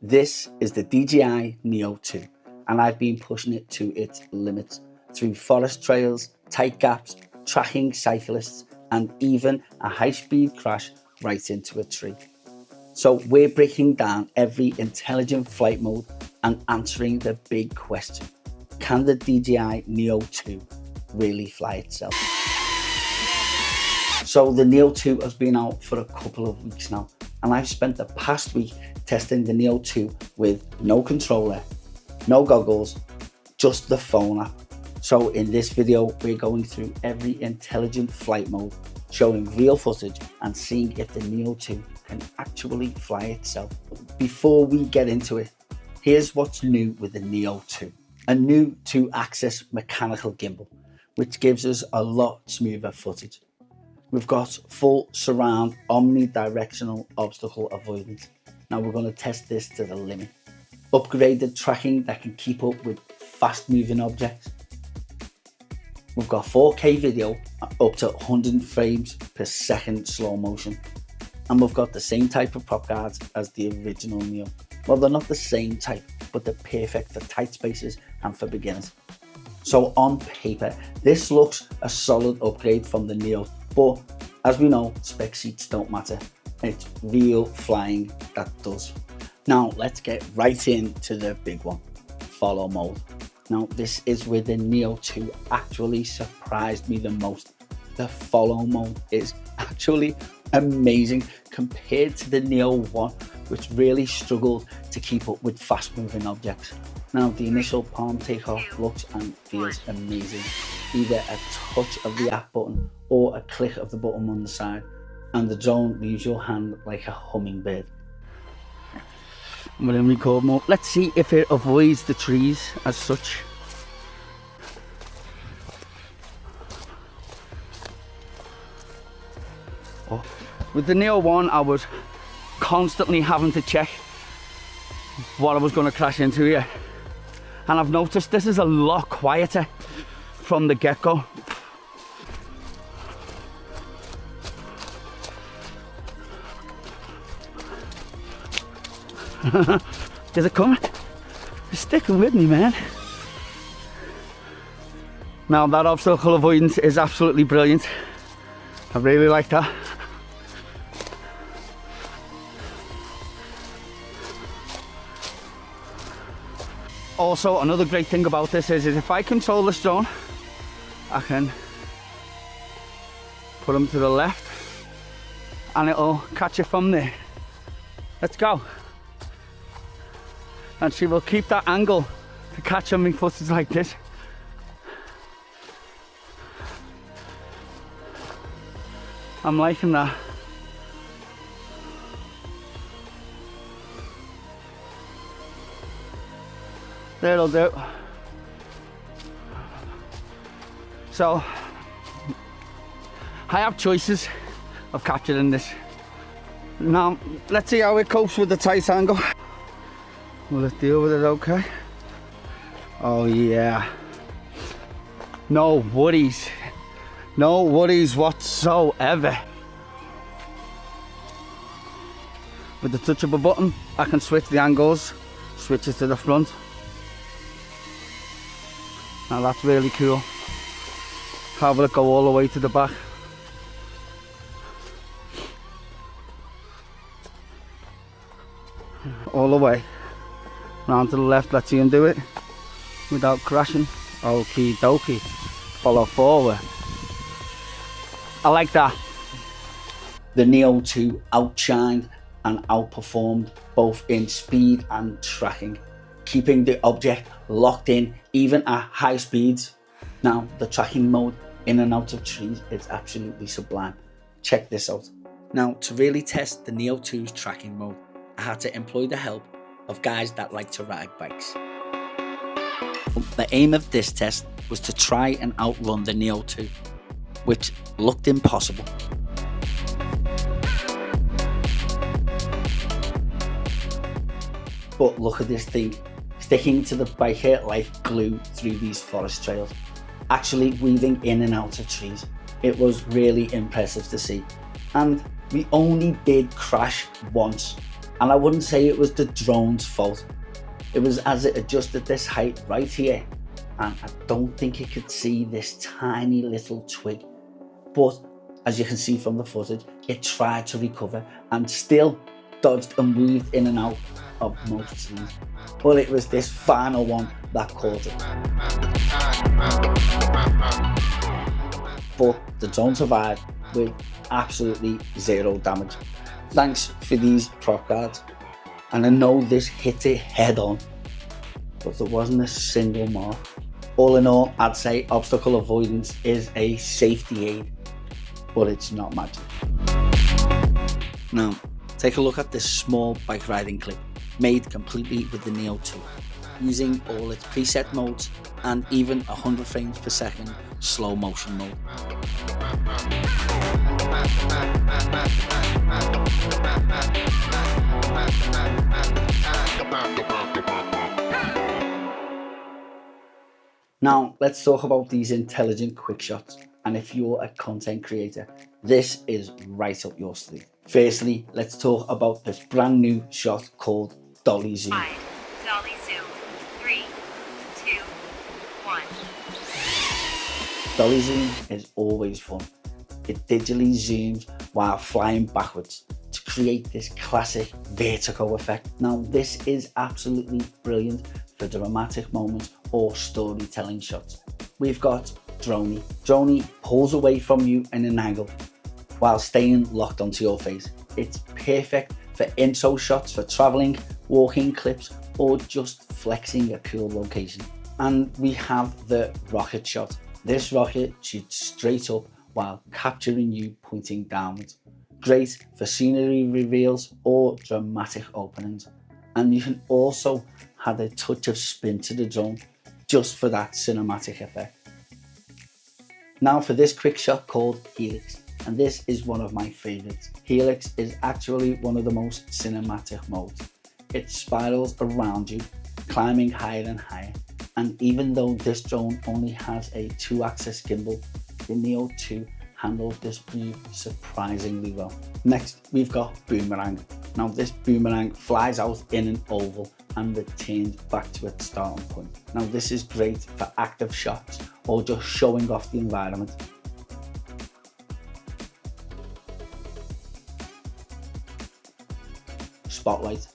This is the DJI Neo 2 and I've been pushing it to its limits through forest trails, tight gaps, tracking cyclists and even a high-speed crash right into a tree. So we're breaking down every intelligent flight mode and answering the big question: can the DJI Neo 2 really fly itself? So the Neo 2 has been out for a couple of weeks now, and I've spent the past week testing the Neo 2 with no controller, no goggles, just the phone app. So in this video, we're going through every intelligent flight mode, showing real footage and seeing if the Neo 2 can actually fly itself. Before we get into it, here's what's new with the Neo 2. A new 2-axis mechanical gimbal, which gives us a lot smoother footage. We've got full surround omni-directional obstacle avoidance. Now we're going to test this to the limit. Upgraded tracking that can keep up with fast moving objects. We've got 4K video up to 100 frames per second slow motion. And we've got the same type of prop guards as the original Neo. Well, they're not the same type, but they're perfect for tight spaces and for beginners. So on paper, this looks a solid upgrade from the Neo, but as we know, spec sheets don't matter. It's real flying that does. Now let's get right into the big one, follow mode. Now this is where the Neo 2 actually surprised me the most. The follow mode is actually amazing compared to the Neo 1, which really struggled to keep up with fast moving objects. Now the initial palm takeoff looks and feels amazing. Either a touch of the app button or a click of the button on the side, and the drone leaves your hand like a hummingbird. We're in record mode. Let's see if it avoids the trees as such. Oh. With the Neo 1, I was constantly having to check what I was going to crash into here. And I've noticed this is a lot quieter from the get-go. Is it coming? It's sticking with me, man. Now that obstacle avoidance is absolutely brilliant. I really like that. Also, another great thing about this is if I control this drone, I can put them to the left and it'll catch it from there. Let's go. And she will keep that angle to catch on me footage like this. I'm liking that. That'll do. So I have choices of capturing this. Now let's see how it copes with the tight angle. Will it deal with it okay? Oh yeah. No worries. No worries whatsoever. With the touch of a button, I can switch the angles, switch it to the front. Now that's really cool. How will it go all the way to the back? All the way. Round to the left, let's see him do it without crashing. Okie dokie. Follow forward. I like that. The Neo 2 outshined and outperformed both in speed and tracking, keeping the object locked in even at high speeds. Now the tracking mode in and out of trees is absolutely sublime. Check this out. Now to really test the Neo 2's tracking mode, I had to employ the help of guys that like to ride bikes. The aim of this test was to try and outrun the Neo 2, which looked impossible. But look at this thing, sticking to the biker like glue through these forest trails, actually weaving in and out of trees. It was really impressive to see. And we only did crash once, And I wouldn't say it was the drone's fault. It was as it adjusted this height right here, and I don't think it could see this tiny little twig. But as you can see from the footage, it tried to recover and still dodged and weaved in and out of most trees. But it was this final one that caught it. But the drone survived with absolutely zero damage. Thanks for these prop guards. And I know this hit it head on, but there wasn't a single mark. All in all, I'd say obstacle avoidance is a safety aid, but it's not magic. Now, take a look at this small bike riding clip, made completely with the Neo 2, using all its preset modes and even 100 frames per second slow motion mode. Now, let's talk about these intelligent quick shots. And if you're a content creator, this is right up your street. Firstly, let's talk about this brand new shot called Dolly Zoom. Dolly Zoom. 3, 2, 1. Dolly Zoom is always fun. It digitally zooms while flying backwards to create this classic vertigo effect. Now, this is absolutely brilliant for dramatic moments or storytelling shots. We've got Dronie. Dronie pulls away from you in an angle while staying locked onto your face. It's perfect for intro shots for traveling, walking clips, or just flexing a cool location. And we have the rocket shot. This rocket shoots straight up while capturing you pointing downwards. Great for scenery reveals or dramatic openings. And you can also add a touch of spin to the drone just for that cinematic effect. Now for this quick shot called Helix, and this is one of my favorites. Helix is actually one of the most cinematic modes. It spirals around you, climbing higher and higher. And even though this drone only has a 2-axis gimbal, the Neo 2 handles this move surprisingly well. Next, we've got Boomerang. Now this Boomerang flies out in an oval and returns back to its starting point. Now this is great for active shots or just showing off the environment. Spotlight.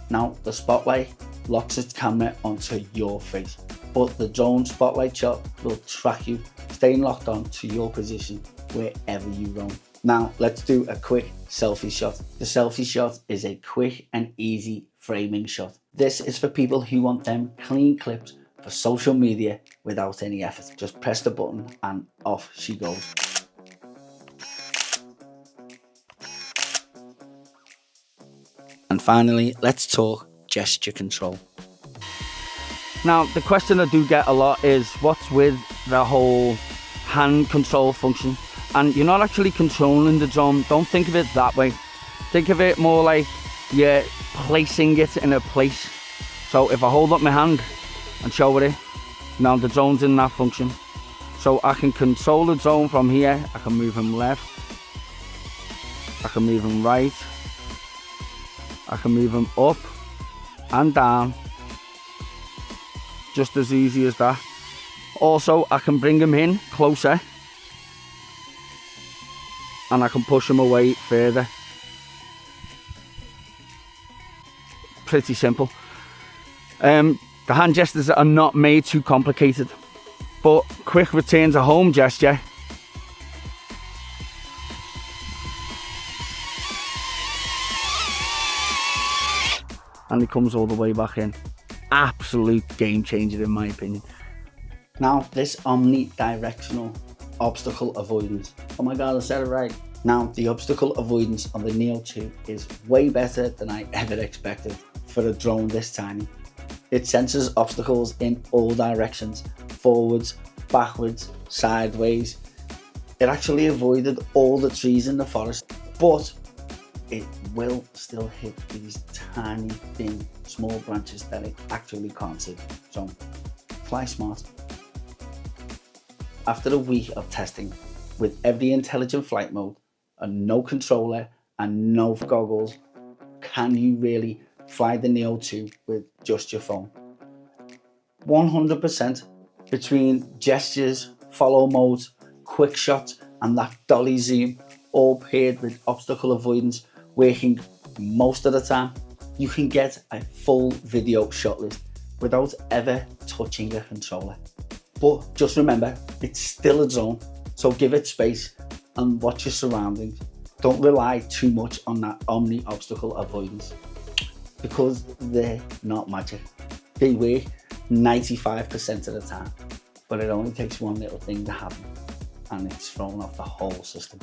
Now the spotlight locks its camera onto your face, but the drone spotlight shot will track you, staying locked on to your position wherever you roam. Now let's do a quick selfie shot. The selfie shot is a quick and easy framing shot. This is for people who want them clean clips for social media without any effort. Just press the button and off she goes. And finally, let's talk gesture control. Now, the question I do get a lot is what's with the whole hand control function? And you're not actually controlling the drone. Don't think of it that way. Think of it more like you're placing it in a place. So if I hold up my hand and show it, now the drone's in that function. So I can control the drone from here. I can move him left. I can move him right. I can move him up and down. Just as easy as that. Also, I can bring him in closer. And I can push him away further. Pretty simple. The hand gestures are not made too complicated, but quick return to home gesture and it comes all the way back in. Absolute game changer in my opinion. Now this omni-directional obstacle avoidance. Oh my god, I said it right. Now the obstacle avoidance on the Neo 2 is way better than I ever expected for a drone this tiny. It senses obstacles in all directions, forwards, backwards, sideways. It actually avoided all the trees in the forest, but it will still hit these tiny, thin, small branches that it actually can't see. So fly smart. After a week of testing with every intelligent flight mode and no controller and no goggles, can you really fly the Neo 2 with just your phone? 100% between gestures, follow modes, quick shots, and that Dolly Zoom, all paired with obstacle avoidance working most of the time, you can get a full video shot list without ever touching a controller. But just remember, it's still a drone, so give it space and watch your surroundings. Don't rely too much on that omni obstacle avoidance, because they're not magic. They work 95% of the time, but it only takes one little thing to happen and it's thrown off the whole system.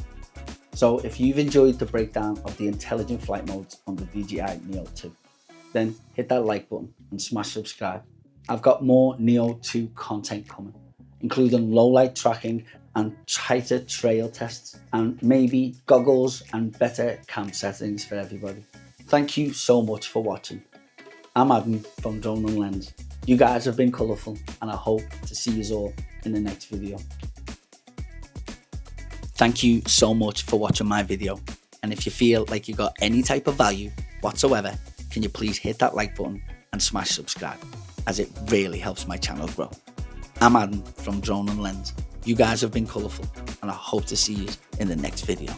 So if you've enjoyed the breakdown of the intelligent flight modes on the DJI Neo 2, then hit that like button and smash subscribe. I've got more Neo 2 content coming, including low light tracking and tighter trail tests, and maybe goggles and better cam settings for everybody. Thank you so much for watching. I'm Adam from Drone and Lens. You guys have been colourful, and I hope to see you all in the next video. Thank you so much for watching my video, and if you feel like you got any type of value whatsoever, can you please hit that like button and smash subscribe, as it really helps my channel grow. I'm Adam from Drone and Lens. You guys have been colourful, and I hope to see you in the next video.